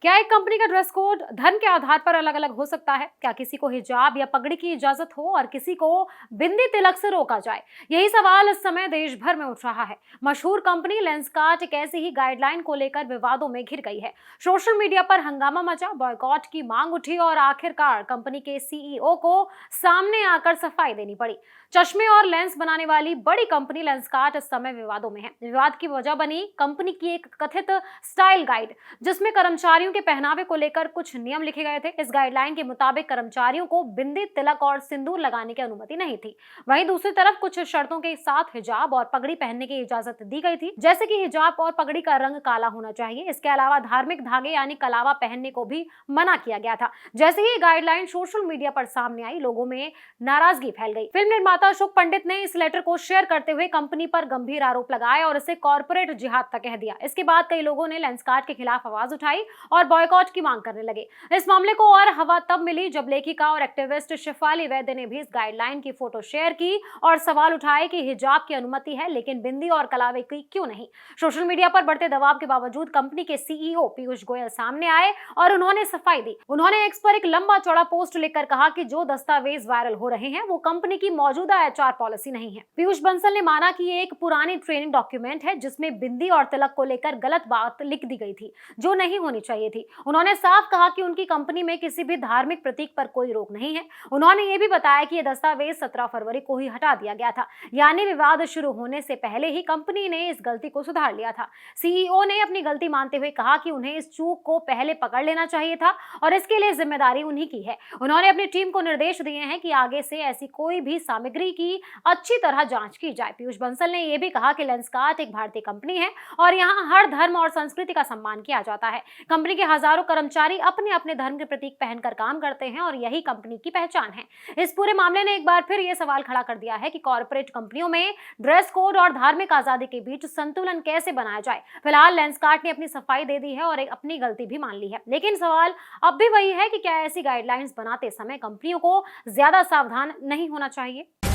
क्या एक कंपनी का ड्रेस कोड धर्म के आधार पर अलग अलग हो सकता है? क्या किसी को हिजाब या पगड़ी की इजाजत हो और किसी को बिंदी तिलक से रोका जाए? यही सवाल इस समय देश भर में उठ रहा है। मशहूर कंपनी लेंसकार्ट एक ऐसी ही गाइडलाइन को लेकर विवादों में घिर गई है। सोशल मीडिया पर हंगामा मचा, बॉयकॉट की मांग उठी और आखिरकार कंपनी के सीईओ को सामने आकर सफाई देनी पड़ी। चश्मे और लेंस बनाने वाली बड़ी कंपनी लेंसकार्ट इस समय विवादों में है। विवाद की वजह बनी कंपनी की एक कथित स्टाइल गाइड, जिसमें कर्मचारियों के पहनावे को लेकर कुछ नियम लिखे गए थे। इस गाइडलाइन के मुताबिक कर्मचारियों को बिंदी, तिलक और सिंदूर लगाने की अनुमति नहीं थी। वहीं दूसरी तरफ कुछ शर्तों के साथ हिजाब और पगड़ी पहनने की इजाजत दी गई थी, जैसे कि हिजाब और पगड़ी का रंग काला होना चाहिए। इसके अलावा धार्मिक धागे यानी कलावा पहनने को भी मना किया गया था। जैसे ही गाइडलाइन सोशल मीडिया पर सामने आई, लोगों में नाराजगी फैल गई। फिल्म निर्माता अशोक पंडित ने इस लेटर को शेयर करते हुए कंपनी पर गंभीर आरोप लगाए और इसे कॉर्पोरेट जिहाद तक कह दिया। इसके बाद कई लोगों ने लेंसकार्ट के खिलाफ आवाज उठाई और बॉयकॉट की मांग करने लगे। इस मामले को और हवा तब मिली जब लेखिका और एक्टिविस्ट शेफाली वैद्य ने भी इस गाइडलाइन की फोटो शेयर की और सवाल उठाए कि हिजाब की अनुमति है लेकिन बिंदी और कलावे की क्यों नहीं। सोशल मीडिया पर बढ़ते दबाव के बावजूद कंपनी के सीईओ पीयूष गोयल सामने आए और उन्होंने सफाई दी। उन्होंने एक्स पर एक लंबा चौड़ा पोस्ट लिखकर कहा कि जो दस्तावेज वायरल हो रहे हैं वो कंपनी की मौजूदा एचआर पॉलिसी नहीं है। पीयूष बंसल ने माना कि ये एक पुरानी ट्रेनिंग डॉक्यूमेंट है जिसमें बिंदी और तिलक को लेकर गलत बात लिख दी गई थी जो नहीं होनी चाहिए थी। उन्होंने साफ कहा कि उनकी कंपनी में किसी भी धार्मिक प्रतीक पर कोई रोक नहीं है। उन्होंने ये भी बताया कि ये दस्तावेज 17 फरवरी को ही हटा दिया गया था, यानी विवाद शुरू होने से पहले ही कंपनी ने इस गलती को सुधार लिया था। सीईओ ने अपनी गलती मानते हुए कहा कि उन्हें इस चूक को पहले पकड़ लेना चाहिए था और इसके लिए जिम्मेदारी उन्हीं की है। उन्होंने अपनी टीम को निर्देश दिए हैं कि आगे से ऐसी कोई भी सामग्री की अच्छी तरह जांच की जाए। पीयूष बंसल ने यह भी कहा कि लेंसकार्ट एक भारतीय कंपनी है और यहाँ हर धर्म और संस्कृति का सम्मान किया जाता है। कंपनी के हजारों कर्मचारी अपने अपने धर्म के प्रतीक पहनकर काम करते हैं और यही कंपनी की पहचान है। इस पूरे मामले ने एक बार फिर यह सवाल खड़ा कर दिया है कि कॉर्पोरेट कंपनियों में ड्रेस कोड और धार्मिक आजादी के बीच संतुलन कैसे बनाया जाए। फिलहाल लेंसकार्ट ने अपनी सफाई दे दी है और एक अपनी गलती भी मान ली है, लेकिन सवाल अब भी वही है कि क्या ऐसी गाइडलाइंस बनाते समय कंपनियों को ज्यादा सावधान नहीं होना चाहिए।